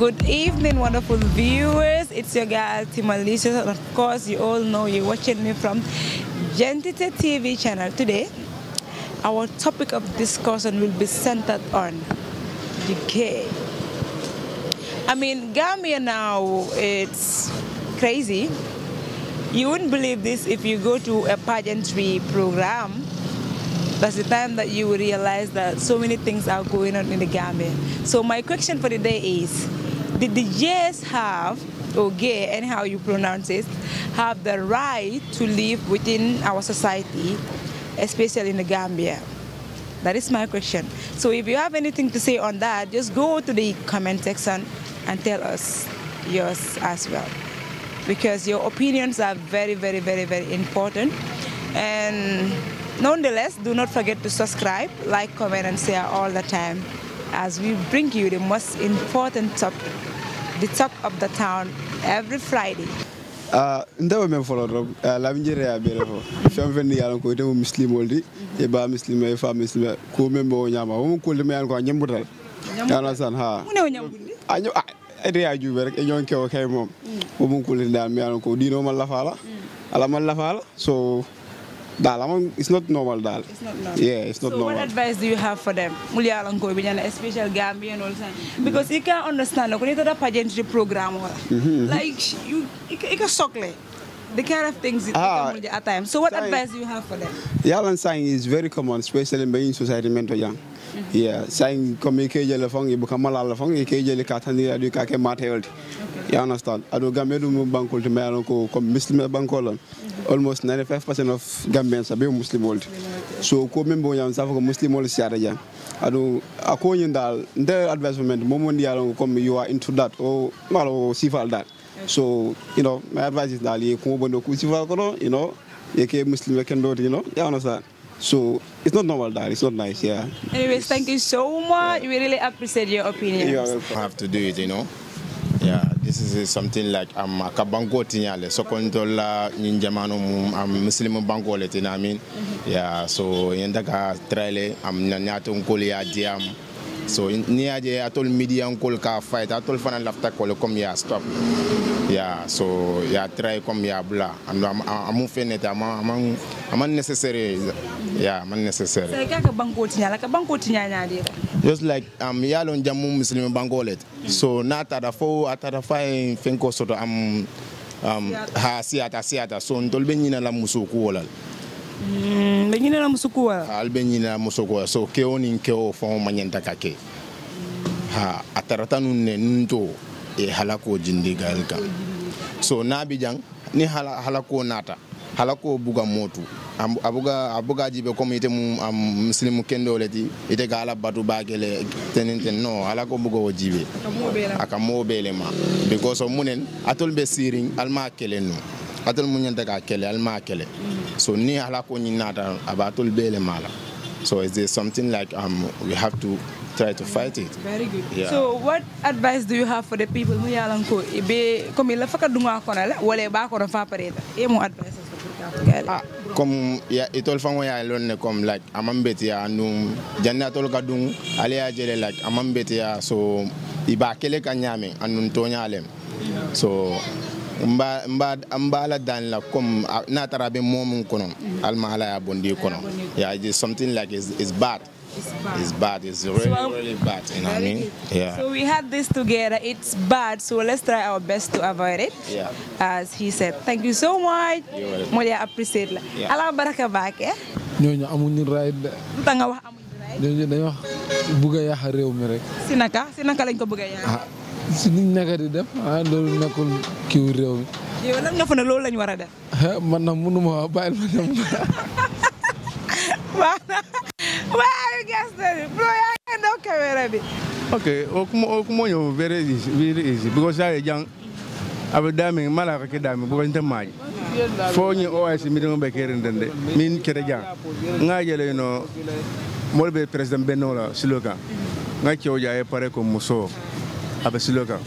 Good evening, wonderful viewers. It's your girl, Timalicia. And of course, you all know you're watching me from Gentite TV channel. Today, our topic of discussion will be centered on the gay. I mean, Gambia now, it's crazy. You wouldn't believe this if you go to a pageantry program. That's the time that you will realize that so many things are going on in the Gambia. So my question for the day is, did the Jays have, or gay, anyhow you pronounce it, have the right to live within our society, especially in the Gambia? That is my question. So if you have anything to say on that, just go to the comment section and tell us yours as well. Because your opinions are very, very, very, very important. And nonetheless, do not forget to subscribe, like, comment, and share all the time as we bring you the most important topic, the talk of the town, every Friday. Ndaw men follow la Nigeria be refo fam fen yalan ko dem muslim woldi e ba muslim e fa muslim ko membo nyama o ko le men ko nyambutal yana san ha mu ne nyambundi añu ede ya jube rek e ñon kew kay mom o mun ko le dal mi yalan ko dino man la fala ala man la fala so it's not normal, Dal. It's not normal. Yeah, it's not normal. So what advice do you have for them? Especially Gambian all the time. Because you can't understand, like, when you do a pageantry program, like, you can suckle the kind of things you can at times. So what advice do you have for them? Yalan sign is very common, especially in society mental young. Yeah, saying communicate the phone, you become a lot of phone, you can't get Katani, you can't material. You understand? I do Gambian Banco to Melanco, come Muslim Bancolon. Almost 95% of Gambians are Muslim world. So, come Boyan Safo Muslim world Saraja. I do a coin dal, their advancement, moment you are into that or malo sifal that. So, you know, my advice is that you come on the you know, you Muslim can do it, you know, you understand? So it's not normal, that it's not nice, yeah. Anyways, thank you so much. We really appreciate your opinion. You have to do it, you know. Yeah, this is something like a banko tinyale. So kontola ninjamano Muslim banko le tinamin. Yeah, so yendaka traile nyato nkoli ya diam. So niaje atol media nkol ka fight atol fana lafta ko comme ya stop. Yeah, so ya try comme ya bla. Amu fenete am necessary. Yeah, man necessary. So ka banko tinyala, ka banko tinyanya dire. Just like yalon jamu Muslim bangolet. So nata da fo atara fay fenko soto ha siata so ndol benyina la musuku wala. Benyina la musuku wala. Al benyina musuku so keo nin keo fo manyenta kake. Ha atarata nunne nunto e halako jindi galka. So nabijang ni halako nata. Halako buga motu. Abuga jibe comme ite muslim kendo leti ite gala batu bagele tenenten no ala ko bugo jibe aka mobele ma because of munen atol be siring alma kele no atol munyanta ka kele alma kele so ni ala ko nyinata abatol bele mala so is there something like we have to try to fight it. Very good. Yeah. So what advice do you have for the people who yalan ko ibe comme la faka dunga ko na wala ba ko fa pareta e mo advice comme ya itol fango ya lonne comme like amambeti ya num jannatol kadung ale ya jele like amambeti ya so iba kele kanyame anun tonyalem so mbala dan la comme na tarabe momum kono alma ala ya bondi kono yeah it is something like is bad. It's bad. It's really bad. You know what I mean? Yeah. So we had this together. It's bad. So let's try our best to avoid it. Yeah. As he said. Thank you so much. Molia appreciate la. Yeah. Ala baraka baake. Ñooñu amuñu right de. Lu tax nga wax amuñu right. Ñooñu dañu wax bëgg a yàq réew mi rek. Si naka lañ ko bëgg a yàq. Si niñ naka di def loolu nekkul kiw réew mi. Yow lan nga fa ne loolu lañ war a def. Man nag mënuma bàyyil ma dem. Wow, guess that. Bro, I can't know camera. Okay, okumo very easy because I young abe dami mala ka dami bu ko maji fo ni OIC mi dum be kere ndende min kere jang nga jele no molbe president Benno la siloka nga cioja e pare ko muso abasiloka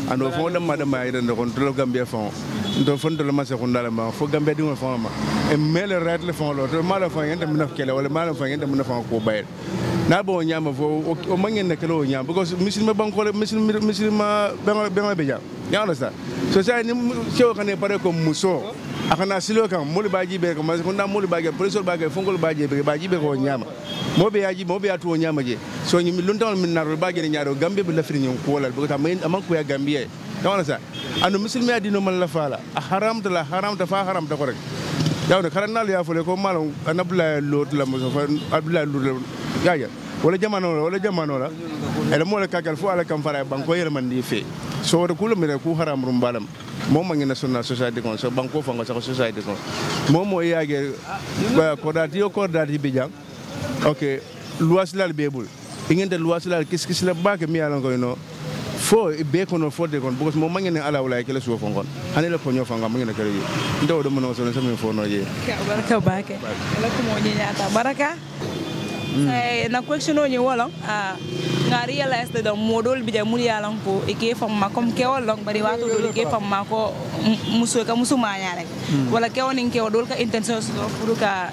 ando fo da madama ida ndo kon to Gambia fon ndo fon to ma sekundala ma fo Gambia di fon ma e mele red le fon lo to mala fon yenda mina kele wala mala fon yenda mina fon ko bayel na bo nyama fo o mangen ne kelo nyama because muslima bankole muslima benga beja ya understand so say ni sewo kane pare ko muso akana silo kan moli baji be ko ma ko na moli baji professeur baji fongol baji be ko nyama mobe atu nyama je so ni lunta min naro baji ni nyaro Gambia be lafri ni ko wala ko ta amman ko ya Gambia ya understand anu muslima adino man la fala haram ta fa haram ta ko rek yaw ne xaran nalu ya fole ko malo anabla lot la mo fa abdullah lot ya wala jamano la ele mo le kakal fo ala kam fara banko yere man di fe so de kulo mere ku haram rum balam mo mangi national society kon so banko fa nga society kon mo yage ko dati be jang okay luwas lal bebul ingende luwas lal kis la bake mi ala ko no fo be kono fo de kon because mo mangi ne ala wala kele so fon kon anele ko nyofa nga mangi ne kele yi ndo do mo no so mi fo no je baraka bake la ko mo nyata baraka na question o ni wala nga realize de modol bi jamul yalan ko e ke famma comme ke wolong bari wato dol ke famma ko musu maanya rek wala ke wonin ke dol ka intention so pour ka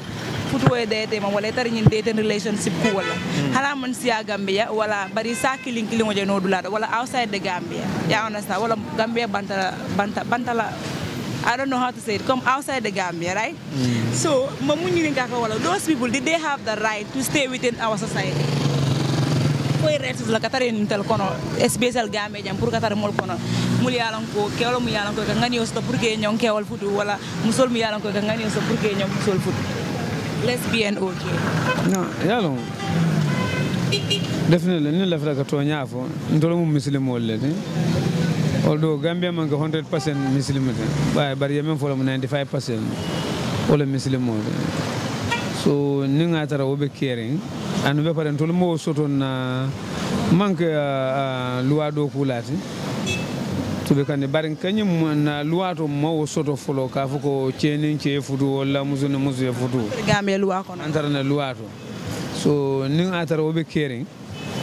futu e de ma wala tar ñin de relationship ko wala hala man siya Gambia wala bari sa killing mo je no dula wala outside the Gambia ya understand wala Gambia bantala I don't know how to say it. Come outside the Gambia, right? So, those people, did they have the right to stay within our society? Koi rights la katare nintel kono special Gambia jam pour katare mol kono mulyalan ko kewlo mulyalan ko ngani osto pour ke ñong kewol futu wala musol mulyalan ko ngani osto pour ke ñong musol futu. Lesbian okay. No, yalo. Definitely ni la fraka to nyafo ndolo mu muslim wolle although Gambia man 100% Muslim but Yemen for 95% all Muslim so ninga tara obe caring and be parent to mo soto na manque loi do kulati to be kan barin kanyum na loi to mo soto folo ka fuko chenin che fudu wala muzu fudu Gambia loi kono antara na loi to so ninga tara obe caring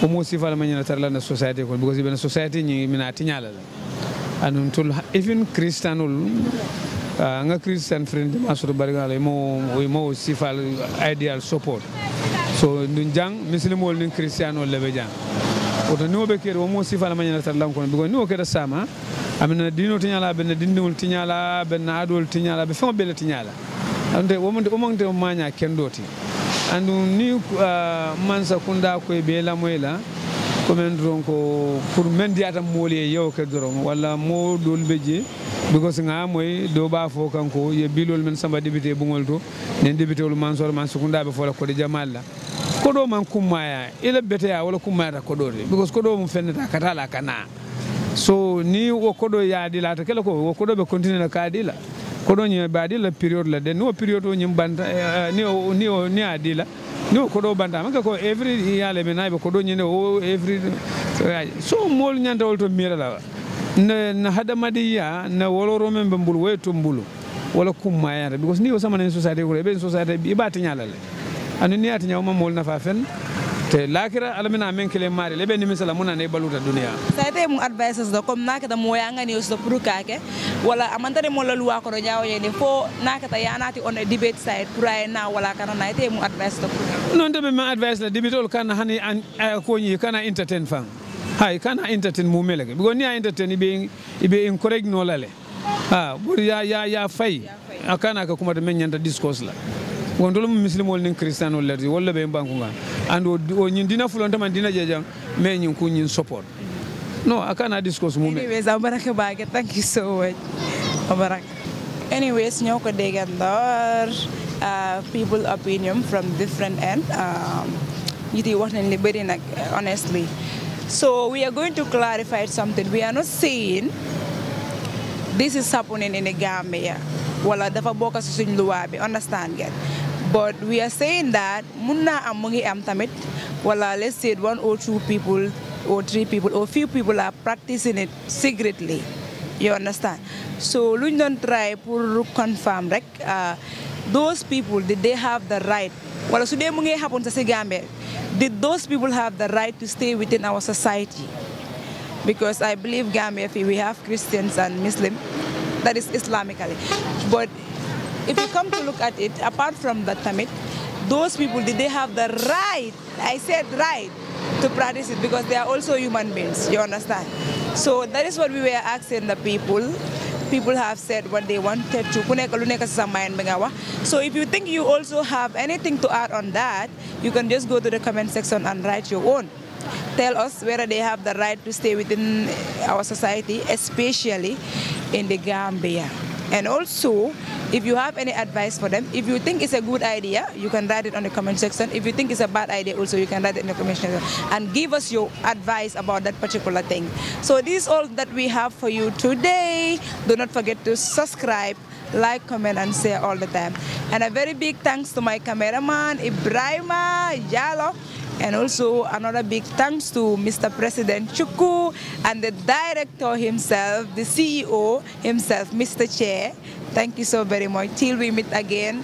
o mo sifala manyana tara na society ko because ben society ni mina tinyala and even Christian nga Christian friend masur barigala mo sifal ideal support so ndjang muslim wol ni Christian wol lebe jang oto no be kero mo sifal manyana tallam ko bigo no keda sama amina dino tinyala ben dindul tinyala ben adol tinyala be fon bele tinyala ande o monte o manya kendoti andu ni mansa kunda ko be la moyla comme ko pour mendiata moli yow ke dorom wala mo dol beje because nga moy do ba fo kanko ye bilol men samba député bungol to nen député wol man sukunda be fo la ko de jamalla ko do man kumaya ila beteya wala kumaya ko do because ko do mo fennata katala kana so ni o ko do yaadi la ta kala ko ko do be continue ka dila ko do nyi baadi la period la de no period o nyim banta ni adila no ko do banta maka ko every yale me naibe ko do nyine o every so mol nyanda wolto mira la na hada madiya na woloro men be mbul weto mbulu wala kumma yara because ni o sama na society ko be society bi ba tinyala le anu ni atinya o mol na fa fen te lakira alamina men kele mari lebe ni misala muna ne baluta dunia sayte mu advices do comme nakata mo yanga ni so pour kake wala amantare mo la luwa ko do nyaawo yene fo nakata yanati on a debate side pour ay na wala kana na te mu advice do non de me advice la debate ol kana hani ko ni kana entertain fan hay kana entertain mu melege bigo ni entertain ibe encourage no lale bur ya fay akana ka kuma de men nyanta discourse la wondolo muslimol nin christian wol lati wala be banku nga ando o nyin dina fulonta man dina jejam me nyin ku nyin support no akana discourse mu me anyways baraka baage thank you so much baraka anyways ñoko degandor people opinion from different end yiti wax nañ li bari nak honestly so we are going to clarify something we are not saying this is happening in the Gambia wala dafa bokk ci suñ loi bi understand get but we are saying that munna am mu ngi am tamit wala let's say 1 or 2 people or 3 people or few people are practicing it secretly you understand so luñ don try pour confirm rek those people did they have the right wala su dee mu ngi happen ci Gambia did those people have the right to stay within our society because I believe Gambia, we have Christians and Muslim, that is Islamically. But if you come to look at it, apart from that tamit, those people, did they have the right, I said right, to practice it, because they are also human beings, you understand? So that is what we were asking the people. People have said what they wanted to. So if you think you also have anything to add on that, you can just go to the comment section and write your own. Tell us whether they have the right to stay within our society, especially in the Gambia. And also, if you have any advice for them, if you think it's a good idea, you can write it on the comment section. If you think it's a bad idea, also you can write it in the comment section and give us your advice about that particular thing. So this is all that we have for you today. Do not forget to subscribe, like, comment, and share all the time. And a very big thanks to my cameraman, Ibrahima Jallo. And also another big thanks to Mr. President Chuku and the director himself, the CEO himself, Mr. Chair. Thank you so very much. Till we meet again.